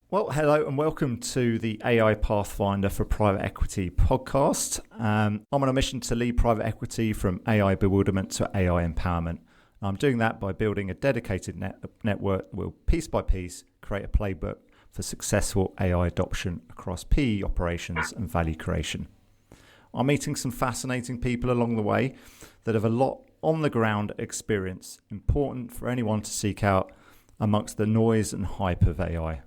Well, hello and welcome to the AI Pathfinder for Private Equity podcast. I'm on a mission to lead private equity from AI bewilderment to AI empowerment. I'm doing that by building a dedicated network that will piece by piece create a playbook for successful AI adoption across PE operations and value creation. I'm meeting some fascinating people along the way that have a lot on the ground experience, important for anyone to seek out amongst the noise and hype of AI.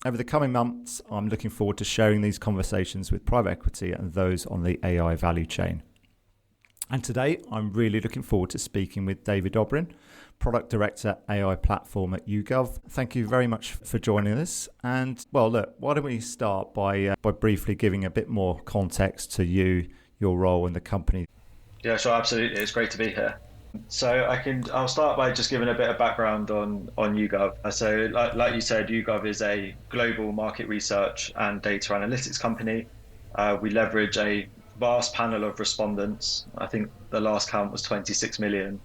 Over the coming months, I'm looking forward to sharing these conversations with private equity and those on the AI value chain. And today, I'm really looking forward to speaking with David Dobrin, Product Director AI Platform at YouGov. Thank you very much for joining us. And well, look, why don't we start by briefly giving a bit more context to you, your role in the company. Yeah, sure, absolutely. It's great to be here. So I'll start by just giving a bit of background on YouGov. So like you said, YouGov is a global market research and data analytics company. We leverage a vast panel of respondents. I think the last count was 26 million,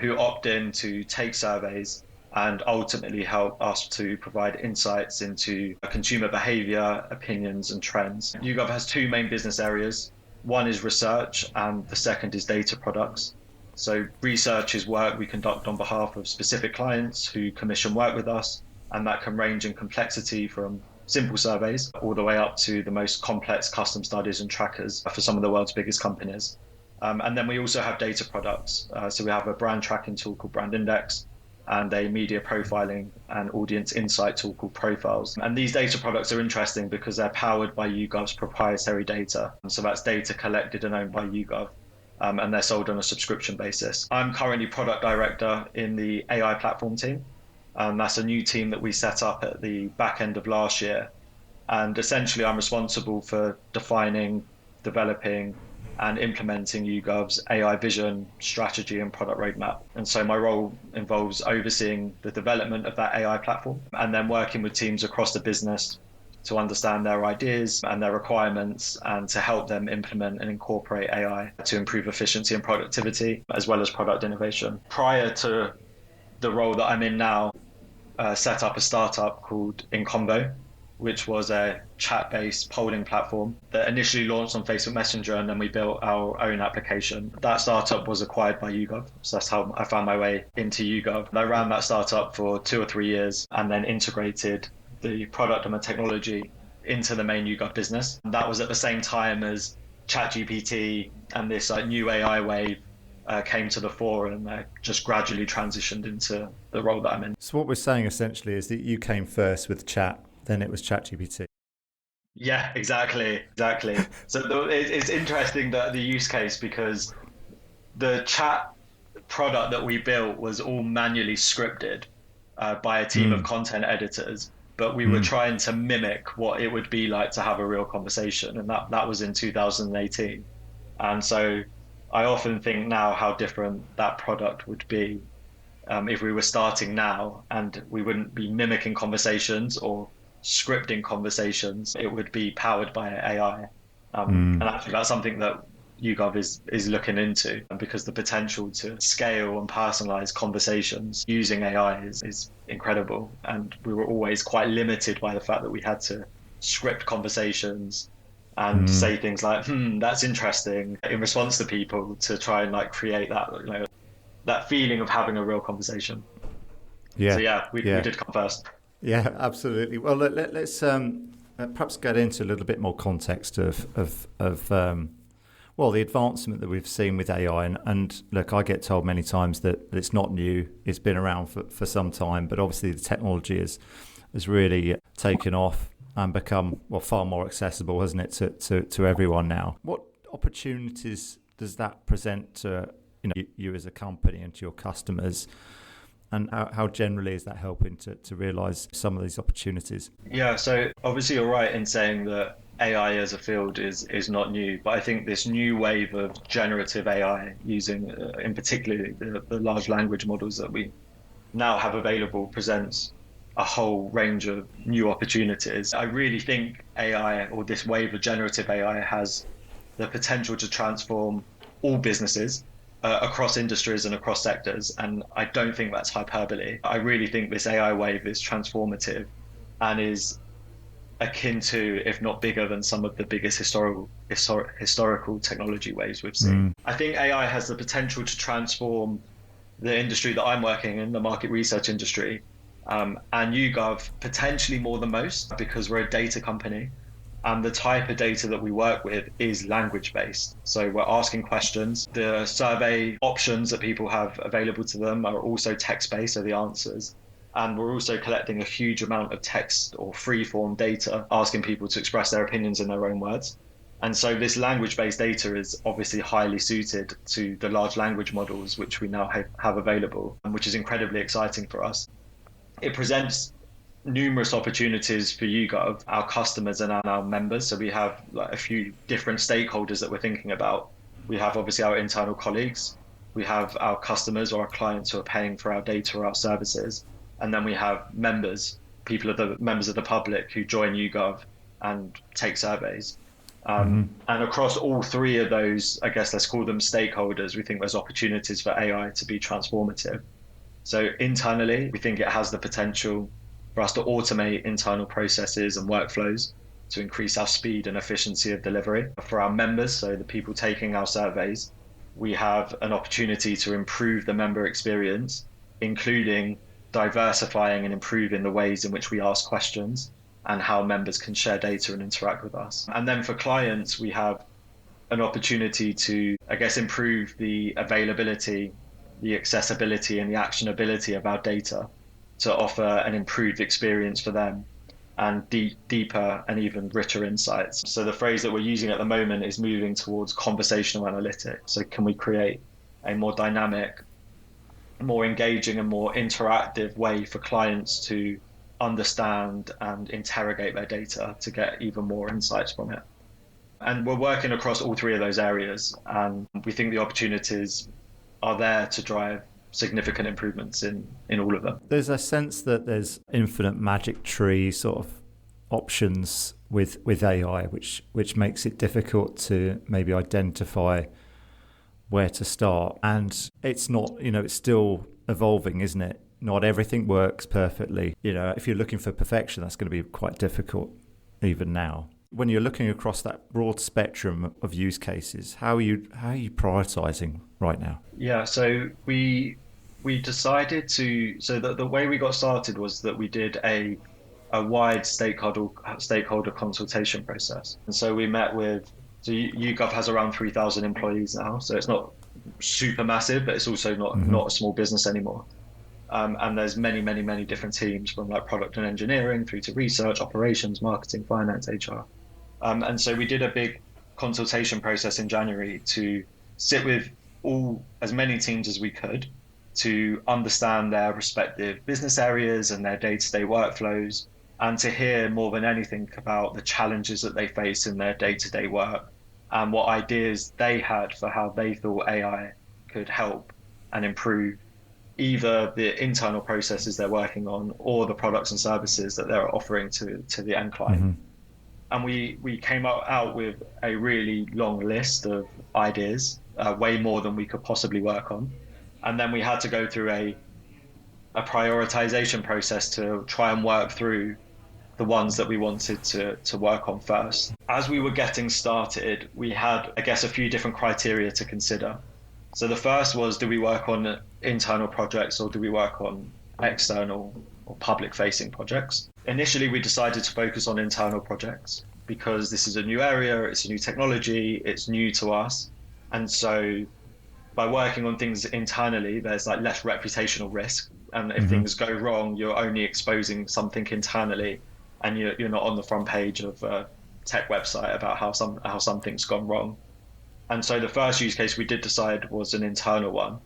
who opt in to take surveys and ultimately help us to provide insights into consumer behavior, opinions, and trends. YouGov has two main business areas. One is research and the second is data products. So research is work we conduct on behalf of specific clients who commission work with us, and that can range in complexity from simple surveys all the way up to the most complex custom studies and trackers for some of the world's biggest companies. And then we also have data products. So we have a brand tracking tool called Brand Index and a media profiling and audience insight tool called Profiles. And these data products are interesting because they're powered by YouGov's proprietary data. So that's data collected and owned by YouGov. And they're sold on a subscription basis. I'm currently product director in the AI platform team. That's a new team that we set up at the back end of last year. And essentially, I'm responsible for defining, developing, and implementing YouGov's AI vision, strategy, and product roadmap. And so my role involves overseeing the development of that AI platform and then working with teams across the business to understand their ideas and their requirements and to help them implement and incorporate AI to improve efficiency and productivity, as well as product innovation. Prior to the role that I'm in now, set up a startup called InConvo, which was a chat-based polling platform that initially launched on Facebook Messenger, and then we built our own application. That startup was acquired by YouGov, so that's how I found my way into YouGov. I ran that startup for 2 or 3 years and then integrated the product and the technology into the main YouGov business. And that was at the same time as ChatGPT and this new AI wave came to the fore, and just gradually transitioned into the role that I'm in. So what we're saying essentially is that you came first with chat, then it was ChatGPT. Yeah, exactly. So it's interesting that the use case, because the chat product that we built was all manually scripted by a team of content editors. But we were trying to mimic what it would be like to have a real conversation. And that was in 2018. And so I often think now how different that product would be if we were starting now and we wouldn't be mimicking conversations or scripting conversations. It would be powered by AI. And actually that's something that YouGov is looking into, because the potential to scale and personalize conversations using AI is incredible. And we were always quite limited by the fact that we had to script conversations and say things like, that's interesting, in response to people, to try and create that, that feeling of having a real conversation. Yeah. So we did come first. Yeah, absolutely. Well, let's perhaps get into a little bit more context of the advancement that we've seen with AI. And look, I get told many times that it's not new. It's been around for some time, but obviously the technology has really taken off and become far more accessible, hasn't it, to everyone now? What opportunities does that present to you as a company and to your customers? And how generally is that helping to realise some of these opportunities? Yeah, so obviously you're right in saying that AI as a field is not new, but I think this new wave of generative AI using, in particular, the large language models that we now have available presents a whole range of new opportunities. I really think AI, or this wave of generative AI, has the potential to transform all businesses across industries and across sectors. And I don't think that's hyperbole. I really think this AI wave is transformative and is akin to, if not bigger than, some of the biggest historical technology waves we've seen. I think AI has the potential to transform the industry that I'm working in, the market research industry, and YouGov potentially more than most, because we're a data company. And the type of data that we work with is language based. So we're asking questions. The survey options that people have available to them are also text based, so the answers. And we're also collecting a huge amount of text or free form data, asking people to express their opinions in their own words. And so this language based data is obviously highly suited to the large language models, which we now have available, and which is incredibly exciting for us. It presents numerous opportunities for YouGov, our customers and our members. So we have like a few different stakeholders that we're thinking about. We have obviously our internal colleagues, we have our customers or our clients who are paying for our data or our services, and then we have members, members of the public who join YouGov and take surveys. And across all three of those, I guess let's call them stakeholders, we think there's opportunities for AI to be transformative. So internally, we think it has the potential for us to automate internal processes and workflows to increase our speed and efficiency of delivery. For our members, so the people taking our surveys, we have an opportunity to improve the member experience, including diversifying and improving the ways in which we ask questions and how members can share data and interact with us. And then for clients, we have an opportunity to, I guess, improve the availability, the accessibility and the actionability of our data to offer an improved experience for them and deeper and even richer insights. So the phrase that we're using at the moment is moving towards conversational analytics. So can we create a more dynamic, more engaging and more interactive way for clients to understand and interrogate their data to get even more insights from it? And we're working across all three of those areas, and we think the opportunities are there to drive significant improvements in all of them. There's a sense that there's infinite magic tree sort of options with AI, which makes it difficult to maybe identify where to start. And it's not, it's still evolving, isn't it? Not everything works perfectly. If you're looking for perfection, that's going to be quite difficult even now. When you're looking across that broad spectrum of use cases, how are you prioritizing right now? Yeah, so we decided to, so the way we got started was that we did a wide stakeholder consultation process. And so we met with, so YouGov has around 3,000 employees now, so it's not super massive, but it's also not a small business anymore. And there's many different teams, from like product and engineering through to research, operations, marketing, finance, HR. And so we did a big consultation process in January to sit with as many teams as we could to understand their respective business areas and their day-to-day workflows, and to hear more than anything about the challenges that they face in their day-to-day work and what ideas they had for how they thought AI could help and improve either the internal processes they're working on or the products and services that they're offering to the end client. And we came out with a really long list of ideas, way more than we could possibly work on. And then we had to go through a prioritization process to try and work through the ones that we wanted to work on first. As we were getting started, we had, I guess, a few different criteria to consider. So the first was, do we work on internal projects or do we work on external or public-facing projects? Initially, we decided to focus on internal projects because this is a new area, it's a new technology, it's new to us. And so by working on things internally, there's like less reputational risk. And if things go wrong, you're only exposing something internally and you're not on the front page of a tech website about how something's gone wrong. And so the first use case we did decide was an internal one.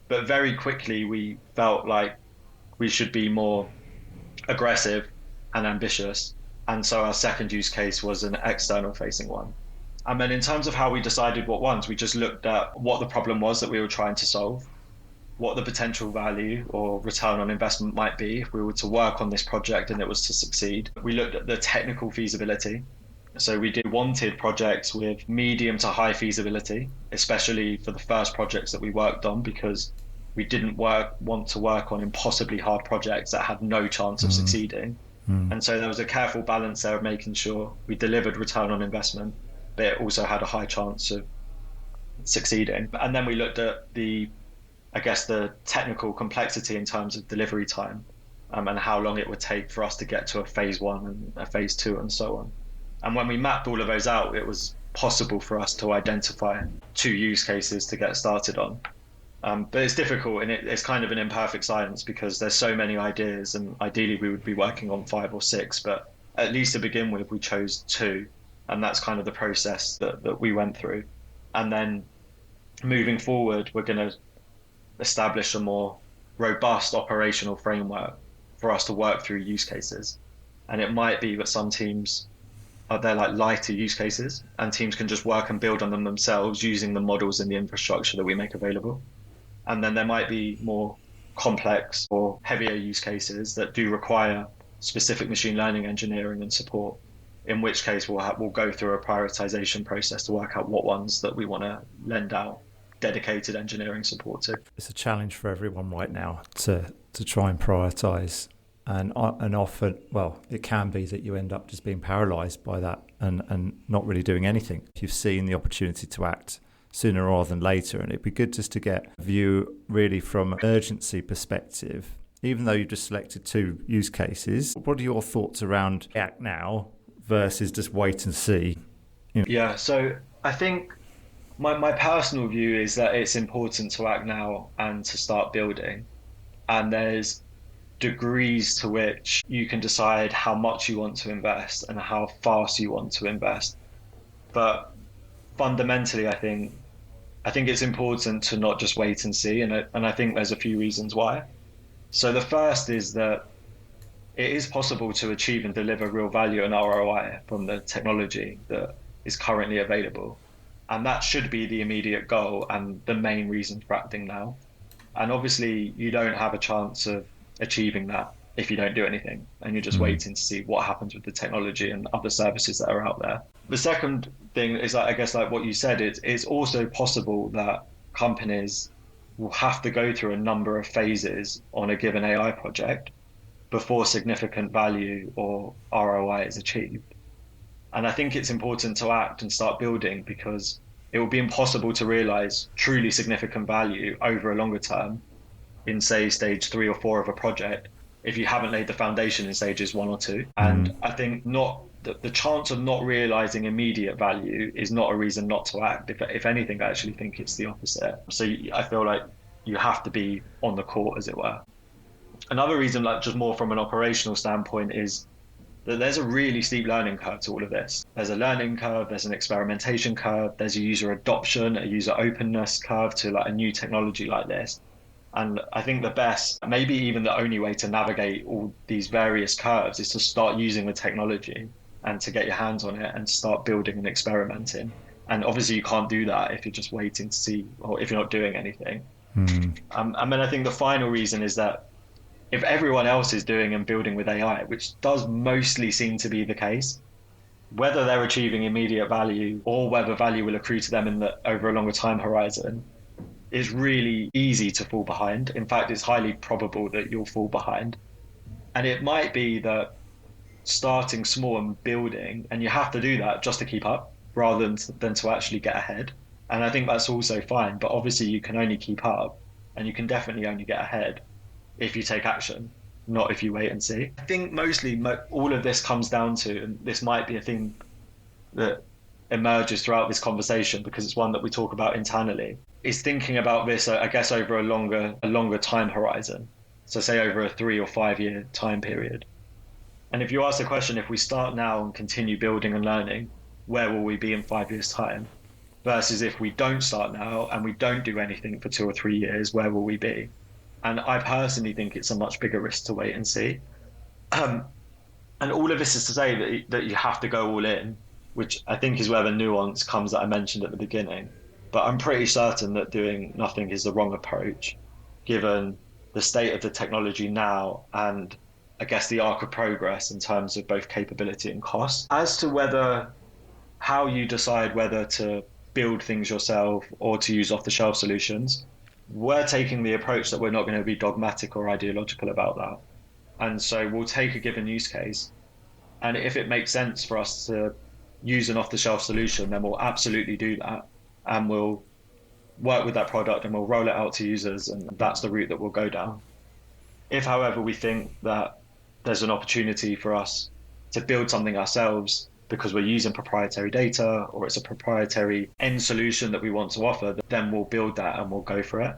But very quickly, we felt like we should be more aggressive and ambitious. And so our second use case was an external facing one. And then in terms of how we decided what ones, we just looked at what the problem was that we were trying to solve, what the potential value or return on investment might be if we were to work on this project and it was to succeed. We looked at the technical feasibility. So we wanted projects with medium to high feasibility, especially for the first projects that we worked on, because we didn't want to work on impossibly hard projects that had no chance of succeeding. And so there was a careful balance there of making sure we delivered return on investment, but it also had a high chance of succeeding. And then we looked at the technical complexity in terms of delivery time, and how long it would take for us to get to a phase one and a phase two and so on. And when we mapped all of those out, it was possible for us to identify 2 use cases to get started on. But it's difficult, and it's kind of an imperfect science because there's so many ideas, and ideally we would be working on 5 or 6, but at least to begin with, we chose 2. And that's kind of the process that we went through. And then moving forward, we're going to establish a more robust operational framework for us to work through use cases. And it might be that some teams they're like lighter use cases, and teams can just work and build on them themselves using the models and the infrastructure that we make available. And then there might be more complex or heavier use cases that do require specific machine learning engineering and support, in which case we'll go through a prioritization process to work out what ones that we want to lend out dedicated engineering support to. It's a challenge for everyone right now to try and prioritize. And often, well, it can be that you end up just being paralyzed by that and not really doing anything. If you've seen the opportunity to act sooner rather than later, and it'd be good just to get a view really from an urgency perspective. Even though you've just selected 2 use cases, what are your thoughts around act now versus just wait and see? Yeah, so I think my personal view is that it's important to act now and to start building. And there's degrees to which you can decide how much you want to invest and how fast you want to invest. But fundamentally, I think it's important to not just wait and see, and I think there's a few reasons why. So the first is that it is possible to achieve and deliver real value and ROI from the technology that is currently available. And that should be the immediate goal and the main reason for acting now. And obviously, you don't have a chance of achieving that if you don't do anything, and you're just waiting to see what happens with the technology and other services that are out there. The second thing is, I guess, like what you said, it's also possible that companies will have to go through a number of phases on a given AI project before significant value or ROI is achieved. And I think it's important to act and start building, because it will be impossible to realize truly significant value over a longer term in, say, stage 3 or 4 of a project if you haven't laid the foundation in stages 1 or 2. And I think the chance of not realizing immediate value is not a reason not to act. If anything, I actually think it's the opposite. So I feel like you have to be on the court, as it were. Another reason, like just more from an operational standpoint, is that there's a really steep learning curve to all of this. There's a learning curve, there's an experimentation curve, there's a user adoption, a user openness curve to like a new technology like this. And I think the best, maybe even the only way to navigate all these various curves is to start using the technology and to get your hands on it and start building and experimenting. And obviously you can't do that if you're just waiting to see, or if you're not doing anything. And then I think the final reason is that if everyone else is doing and building with AI, which does mostly seem to be the case, whether they're achieving immediate value or whether value will accrue to them over a longer time horizon, is really easy to fall behind. In fact, it's highly probable that you'll fall behind. And it might be that starting small and building, and you have to do that just to keep up rather than to actually get ahead. And I think that's also fine. But obviously you can only keep up, and you can definitely only get ahead if you take action, not if you wait and see. I think mostly all of this comes down to, and this might be a thing that emerges throughout this conversation because it's one that we talk about internally, is thinking about this, I guess, over a longer time horizon. So say over a 3 or 5 year time period. And if you ask the question, if we start now and continue building and learning, where will we be in 5 years' time? Versus if we don't start now and we don't do anything for 2 or 3 years, where will we be? And I personally think it's a much bigger risk to wait and see. And all of this is to say that you have to go all in, which I think is where the nuance comes that I mentioned at the beginning. But I'm pretty certain that doing nothing is the wrong approach, given the state of the technology now and I guess the arc of progress in terms of both capability and cost. As to how you decide whether to build things yourself or to use off-the-shelf solutions, we're taking the approach that we're not going to be dogmatic or ideological about that. And so we'll take a given use case, and if it makes sense for us to use an off-the-shelf solution, then we'll absolutely do that. And we'll work with that product and we'll roll it out to users, and that's the route that we'll go down. If, however, we think that there's an opportunity for us to build something ourselves because we're using proprietary data, or it's a proprietary end solution that we want to offer, then we'll build that and we'll go for it.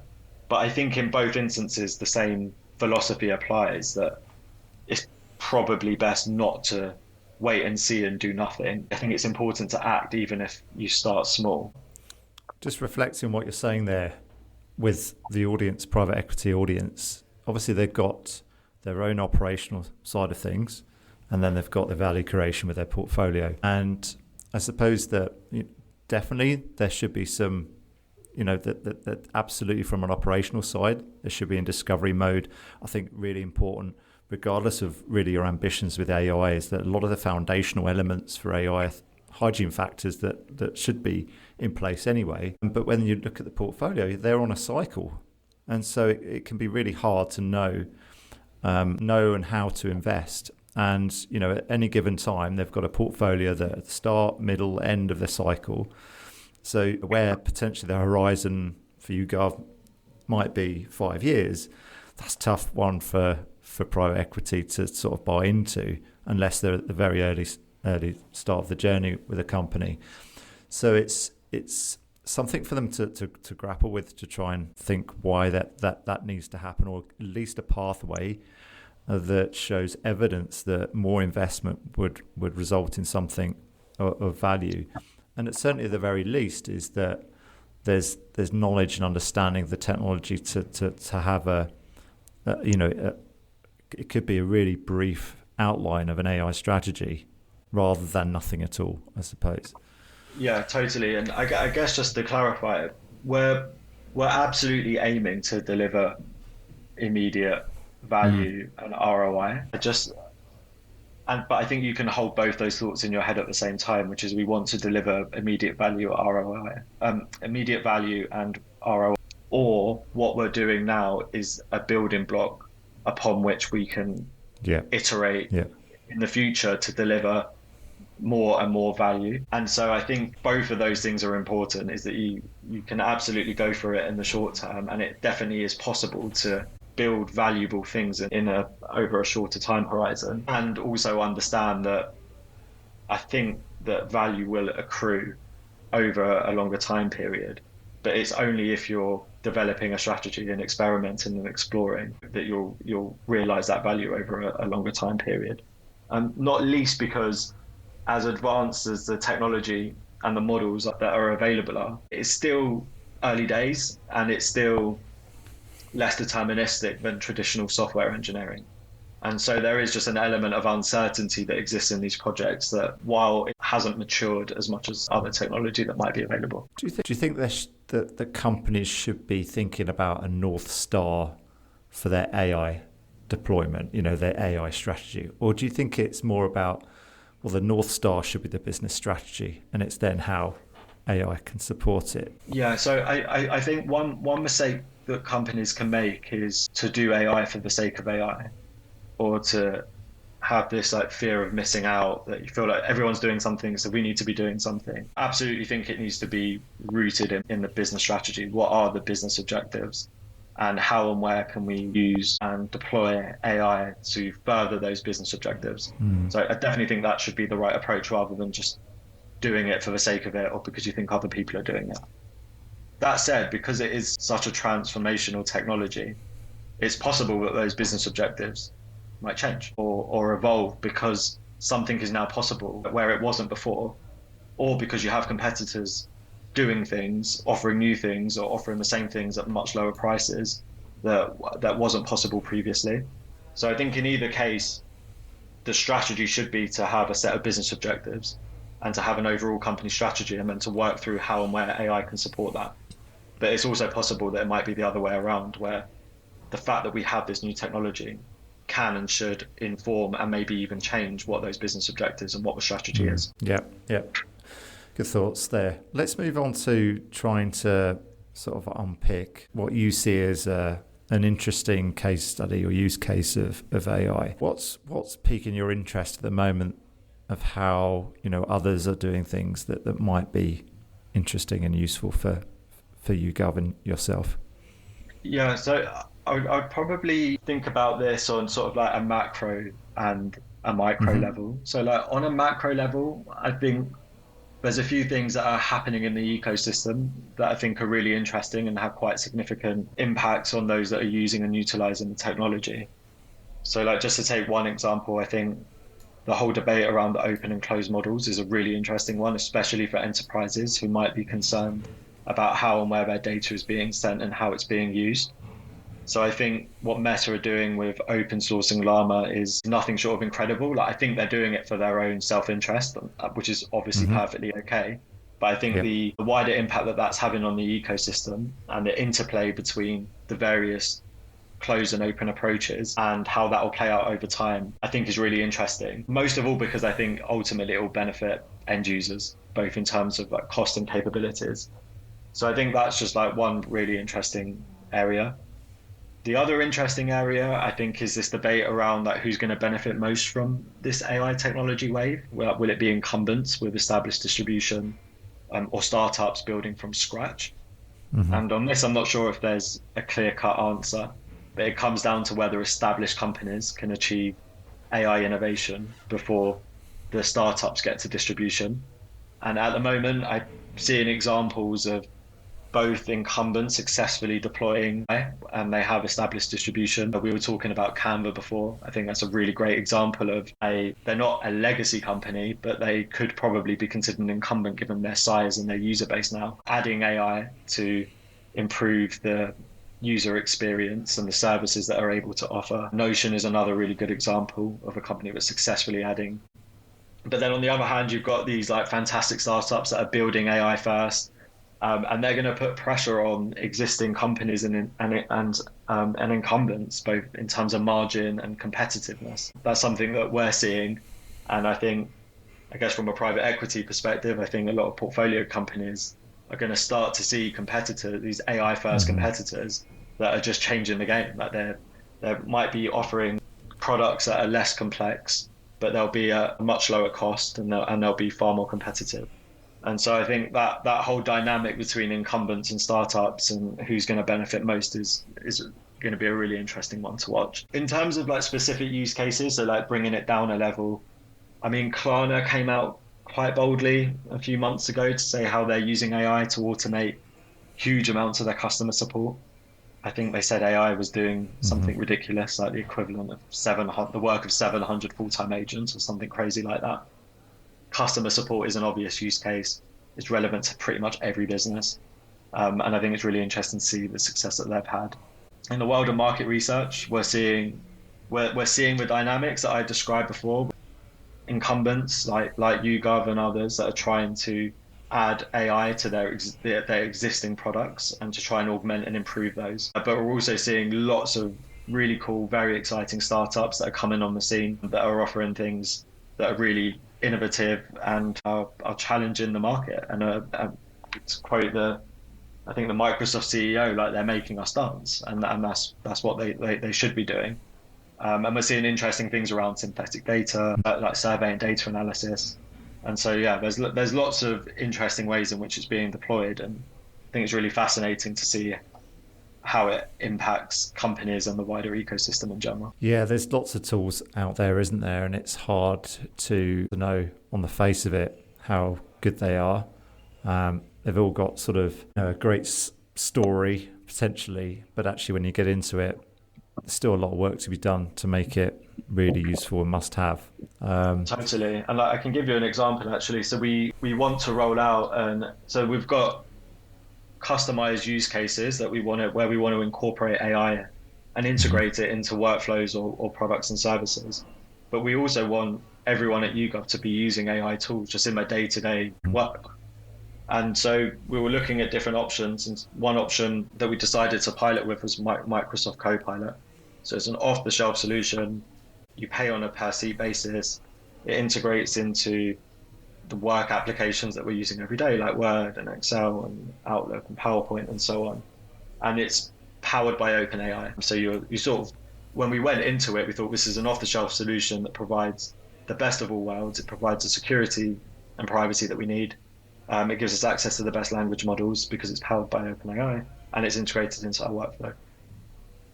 But I think in both instances, the same philosophy applies, that it's probably best not to wait and see and do nothing. I think it's important to act even if you start small. Just reflecting on what you're saying there with the audience, private equity audience, obviously they've got their own operational side of things, and then they've got the value creation with their portfolio. And I suppose that definitely there should be some, that absolutely from an operational side, there should be in discovery mode. I think really important, regardless of really your ambitions with AI, is that a lot of the foundational elements for AI, hygiene factors that should be in place anyway. But when you look at the portfolio, they're on a cycle. And so it can be really hard to know and how to invest. And, at any given time, they've got a portfolio that at the start, middle, end of the cycle. So where potentially the horizon for YouGov might be 5 years, that's a tough one for private equity to sort of buy into unless they're at the very early start of the journey with a company. So it's something for them to grapple with, to try and think why that needs to happen, or at least a pathway that shows evidence that more investment would result in something of value. And certainly at the very least is that there's knowledge and understanding of the technology to have it could be a really brief outline of an AI strategy rather than nothing at all, I suppose. Yeah, totally. And I guess just to clarify, we're absolutely aiming to deliver immediate value and ROI. But I think you can hold both those thoughts in your head at the same time, which is we want to deliver immediate value immediate value and ROI. Or what we're doing now is a building block upon which we can iterate in the future to deliver more and more value. And so I think both of those things are important, is that you can absolutely go for it in the short term, and it definitely is possible to build valuable things over a shorter time horizon, and also understand that I think that value will accrue over a longer time period, but it's only if you're developing a strategy and experimenting and exploring that you'll realize that value over a longer time period. Not least because as advanced as the technology and the models that are available are, it's still early days, and it's still less deterministic than traditional software engineering. And so there is just an element of uncertainty that exists in these projects, that while it hasn't matured as much as other technology that might be available. Do you think that the companies should be thinking about a North Star for their AI deployment, their AI strategy? Or do you think it's more about, well, the North Star should be the business strategy, and it's then how AI can support it? Yeah, so I think one mistake that companies can make is to do AI for the sake of AI, or to have this fear of missing out, that you feel like everyone's doing something, so we need to be doing something. Absolutely think it needs to be rooted in the business strategy. What are the business objectives, and how and where can we use and deploy AI to further those business objectives? So I definitely think that should be the right approach, rather than just doing it for the sake of it or because you think other people are doing it. That said, because it is such a transformational technology, it's possible that those business objectives might change or evolve because something is now possible where it wasn't before, or because you have competitors doing things, offering new things, or offering the same things at much lower prices that wasn't possible previously. So I think in either case, the strategy should be to have a set of business objectives and to have an overall company strategy, and then to work through how and where AI can support that. But it's also possible that it might be the other way around, where the fact that we have this new technology can and should inform and maybe even change what those business objectives and what the strategy is. Yeah. Good thoughts there. Let's move on to trying to sort of unpick what you see as an interesting case study or use case of AI. What's piquing your interest at the moment of how, others are doing things that might be interesting and useful for YouGov and yourself? Yeah, so I'd probably think about this on sort of like a macro and a micro Mm-hmm. level. So like on a macro level, I think there's a few things that are happening in the ecosystem that I think are really interesting and have quite significant impacts on those that are using and utilizing the technology. So like just to take one example, I think the whole debate around the open and closed models is a really interesting one, especially for enterprises who might be concerned about how and where their data is being sent and how it's being used. So I think what Meta are doing with open sourcing Llama is nothing short of incredible. Like I think they're doing it for their own self-interest, which is obviously Mm-hmm. perfectly okay. But I think Yep. the wider impact that that's having on the ecosystem and the interplay between the various closed and open approaches and how that will play out over time, I think is really interesting. Most of all because I think ultimately it will benefit end users, both in terms of like cost and capabilities. So I think that's just like one really interesting area. The other interesting area, I think, is this debate around like who's going to benefit most from this AI technology wave. Will it be incumbents with established distribution, or startups building from scratch? Mm-hmm. And on this, I'm not sure if there's a clear-cut answer, but it comes down to whether established companies can achieve AI innovation before the startups get to distribution. And at the moment, I'm seeing examples of both incumbents successfully deploying AI, and they have established distribution. We were talking about Canva before. I think that's a really great example of they're not a legacy company, but they could probably be considered an incumbent given their size and their user base now. Adding AI to improve the user experience and the services that are able to offer. Notion is another really good example of a company that's successfully adding. But then on the other hand, you've got these like fantastic startups that are building AI first, and they're going to put pressure on existing companies and incumbents, both in terms of margin and competitiveness. That's something that we're seeing, and I guess from a private equity perspective, I think a lot of portfolio companies are going to start to see these AI first Mm-hmm. competitors that are just changing the game. Like they might be offering products that are less complex, but they'll be at a much lower cost and they'll be far more competitive. And so I think that whole dynamic between incumbents and startups and who's going to benefit most is going to be a really interesting one to watch. In terms of like specific use cases, so like bringing it down a level, I mean, Klarna came out quite boldly a few months ago to say how they're using AI to automate huge amounts of their customer support. I think they said AI was doing Mm-hmm. something ridiculous, like the equivalent of the work of 700 full-time agents or something crazy like that. Customer support is an obvious use case. It's relevant to pretty much every business. And I think it's really interesting to see the success that they've had. In the world of market research, we're seeing the dynamics that I described before. Incumbents like YouGov and others that are trying to add AI to their existing products and to try and augment and improve those. But we're also seeing lots of really cool, very exciting startups that are coming on the scene that are offering things that are really innovative and are challenging the market. And to quote I think the Microsoft CEO, like they're making us dance, and that's what they should be doing. And we're seeing interesting things around synthetic data, like survey and data analysis. And so, yeah, there's lots of interesting ways in which it's being deployed. And I think it's really fascinating to see how it impacts companies and the wider ecosystem in general. Yeah, there's lots of tools out there, isn't there? And it's hard to know on the face of it how good they are. They've all got sort of a great story potentially, but actually when you get into it, there's still a lot of work to be done to make it really useful and must have. Totally. And like, I can give you an example actually. So we want to roll out, and so we've got customized use cases that where we want to incorporate AI and integrate it into workflows or products and services. But we also want everyone at YouGov to be using AI tools just in their day-to-day work. And so we were looking at different options, and one option that we decided to pilot with was Microsoft Copilot. So it's an off-the-shelf solution. You pay on a per-seat basis. It integrates into the work applications that we're using every day, like Word and Excel and Outlook and PowerPoint and so on. And it's powered by OpenAI. So you sort of, when we went into it, we thought this is an off-the-shelf solution that provides the best of all worlds. It provides the security and privacy that we need. It gives us access to the best language models because it's powered by OpenAI, and it's integrated into our workflow.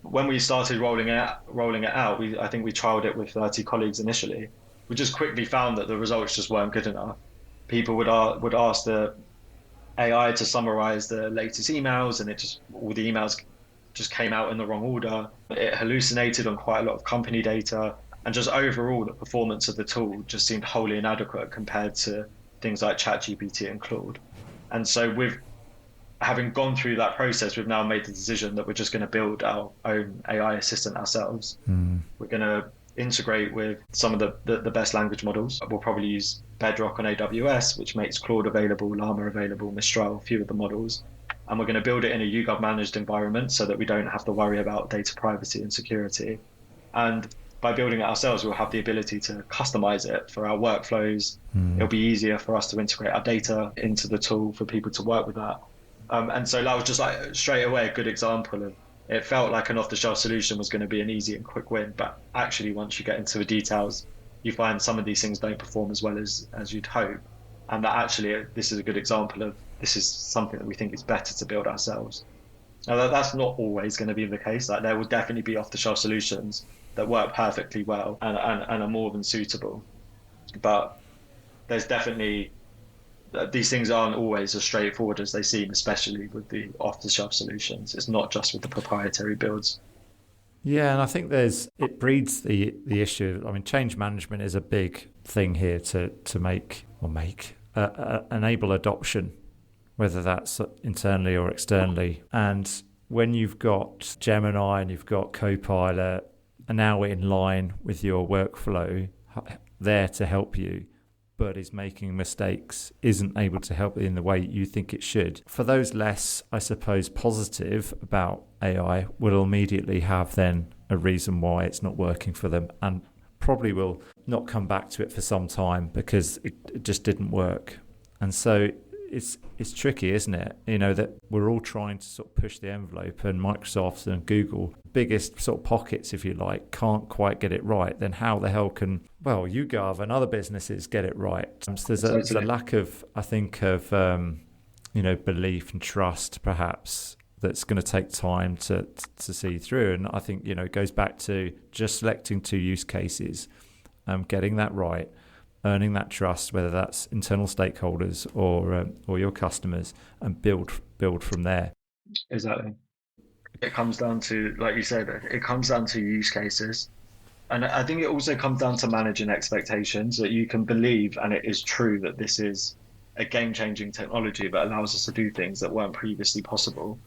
When we started rolling it out, I think we trialed it with 30 colleagues initially. We just quickly found that the results just weren't good enough. People would ask the AI to summarize the latest emails, and all the emails just came out in the wrong order. It hallucinated on quite a lot of company data, and just overall the performance of the tool just seemed wholly inadequate compared to things like ChatGPT and Claude. And so with having gone through that process, we've now made the decision that we're just going to build our own AI assistant ourselves. We're going to integrate with some of the best language models. We'll probably use Bedrock on AWS, which makes Claude available, Llama available, Mistral, a few of the models. And we're going to build it in a YouGov managed environment so that we don't have to worry about data privacy and security. And by building it ourselves, we'll have the ability to customize it for our workflows. It'll be easier for us to integrate our data into the tool for people to work with that. And so that was just like straight away a good example of, it felt like an off-the-shelf solution was going to be an easy and quick win, but actually once you get into the details, you find some of these things don't perform as well as you'd hope. And that actually, this is a good example of, this is something that we think is better to build ourselves. Now that's not always going to be the case. Like there will definitely be off-the-shelf solutions that work perfectly well and are more than suitable. But there's definitely, these things aren't always as straightforward as they seem, especially with the off-the-shelf solutions. It's not just with the proprietary builds. Yeah, and I think it breeds the issue. I mean, change management is a big thing here to enable adoption, whether that's internally or externally. And when you've got Gemini and you've got Copilot, and now in line with your workflow, there to help you, but is making mistakes, isn't able to help in the way you think it should. For those less, I suppose, positive about AI, will immediately have then a reason why it's not working for them, and probably will not come back to it for some time because it just didn't work. And so it's tricky, isn't it? You know, that we're all trying to sort of push the envelope, and Microsoft and Google, biggest sort of pockets, if you like, can't quite get it right. Then how the hell can, YouGov and other businesses get it right? So there's a lack of, I think, of belief and trust, perhaps, that's going to take time to see through. And I think, it goes back to just selecting 2 use cases, getting that right, earning that trust, whether that's internal stakeholders or your customers, and build from there. Exactly. It comes down to, like you said, it comes down to use cases. And I think it also comes down to managing expectations, that you can believe, and it is true, that this is a game-changing technology that allows us to do things that weren't previously possible.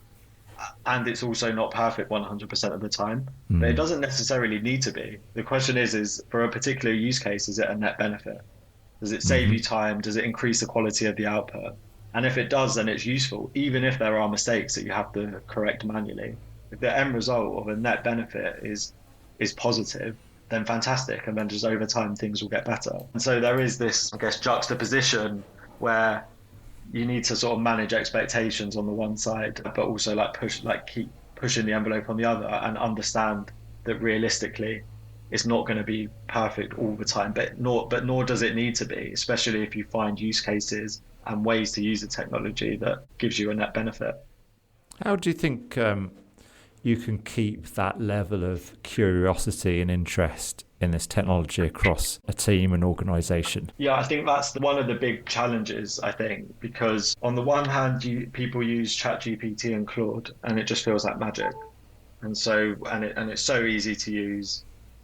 And it's also not perfect 100% of the time, but it doesn't necessarily need to be. The question is for a particular use case, is it a net benefit? Does it save you time? Does it increase the quality of the output? And if it does, then it's useful, even if there are mistakes that you have to correct manually. If the end result of a net benefit is positive, then fantastic. And then just over time, things will get better. And so there is this, I guess, juxtaposition where you need to sort of manage expectations on the one side, but also keep pushing the envelope on the other, and understand that realistically it's not going to be perfect all the time, but nor does it need to be, especially if you find use cases and ways to use the technology that gives you a net benefit. How do you think you can keep that level of curiosity and interest in this technology across a team and organization? Yeah, I think that's one of the big challenges, I think, because on the one hand, people use ChatGPT and Claude, and it just feels like magic. And so, and it's so easy to use,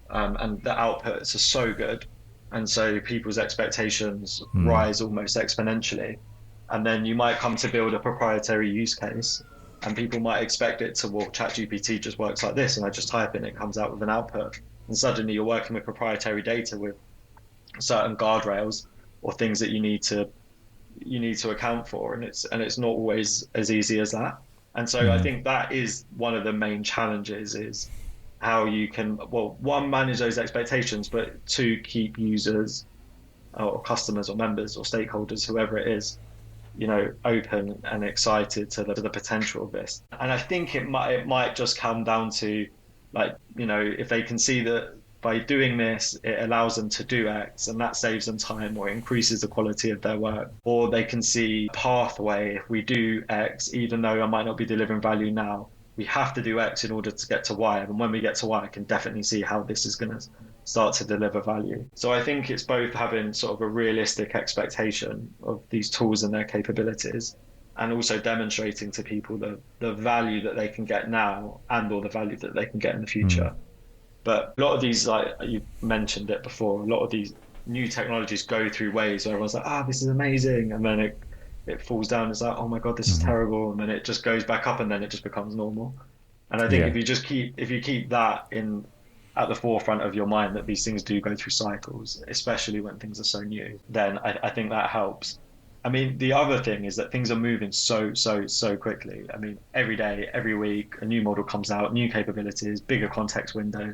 and the outputs are so good. And so people's expectations rise almost exponentially. And then you might come to build a proprietary use case, and people might expect it to, ChatGPT just works like this, and I just type in, it comes out with an output. And suddenly you're working with proprietary data with certain guardrails or things that you need to account for, and it's not always as easy as that. And so I think that is one of the main challenges, is how you can, one, manage those expectations, but 2, keep users or customers or members or stakeholders, whoever it is, open and excited to the potential of this. And I think it might just come down to, like, if they can see that by doing this, it allows them to do X and that saves them time or increases the quality of their work. Or they can see pathway, if we do X, even though I might not be delivering value now, we have to do X in order to get to Y. And when we get to Y, I can definitely see how this is going to start to deliver value. So I think it's both having sort of a realistic expectation of these tools and their capabilities, and also demonstrating to people the value that they can get now and or the value that they can get in the future. But a lot of these, like you mentioned it before, a lot of these new technologies go through waves where everyone's like, this is amazing. And then it falls down. It's like, oh my God, this is terrible. And then it just goes back up and then it just becomes normal. And I think if you keep that at the forefront of your mind, that these things do go through cycles, especially when things are so new, then I think that helps. I mean, the other thing is that things are moving so quickly. I mean, every day, every week, a new model comes out, new capabilities, bigger context window,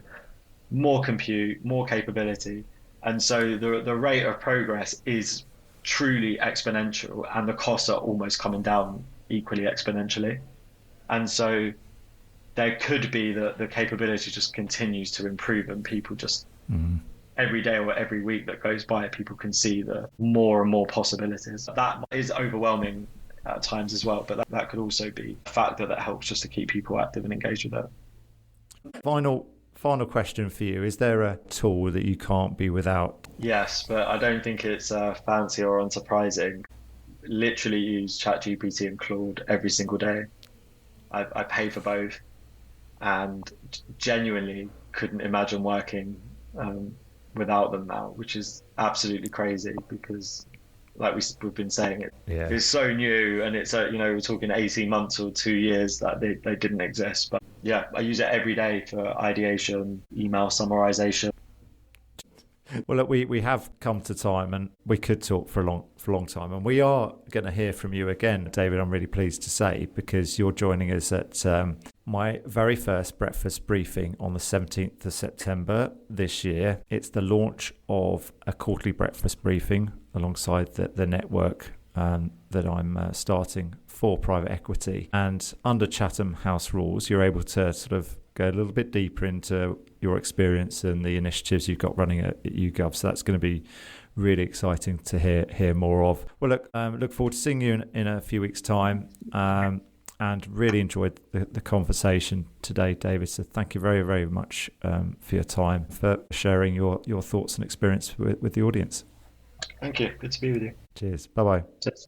more compute, more capability. And so the rate of progress is truly exponential, and the costs are almost coming down equally exponentially. And so there could be the capability just continues to improve, and people just every day or every week that goes by, people can see the more and more possibilities. That is overwhelming at times as well, but that could also be a factor that helps just to keep people active and engaged with it. Final question for you. Is there a tool that you can't be without? Yes, but I don't think it's fancy or unsurprising. Literally use ChatGPT and Claude every single day. I pay for both and genuinely couldn't imagine working without them now, which is absolutely crazy because, like we've been saying, it's so new, and it's we're talking 18 months or 2 years that they didn't exist. But yeah, I use it every day for ideation, email summarization. Well, look, we have come to time, and we could talk for a long time, and we are going to hear from you again, David. I'm really pleased to say, because you're joining us at my very first breakfast briefing on the 17th of September this year. It's the launch of a quarterly breakfast briefing alongside the network that I'm starting for private equity. And under Chatham House rules, you're able to sort of go a little bit deeper into your experience and the initiatives you've got running at YouGov. So that's going to be really exciting to hear more of. Well, look forward to seeing you in a few weeks' time, and really enjoyed the conversation today, David. So thank you very, very much for your time, for sharing your thoughts and experience with the audience. Thank you. Good to be with you. Cheers. Bye-bye. Cheers.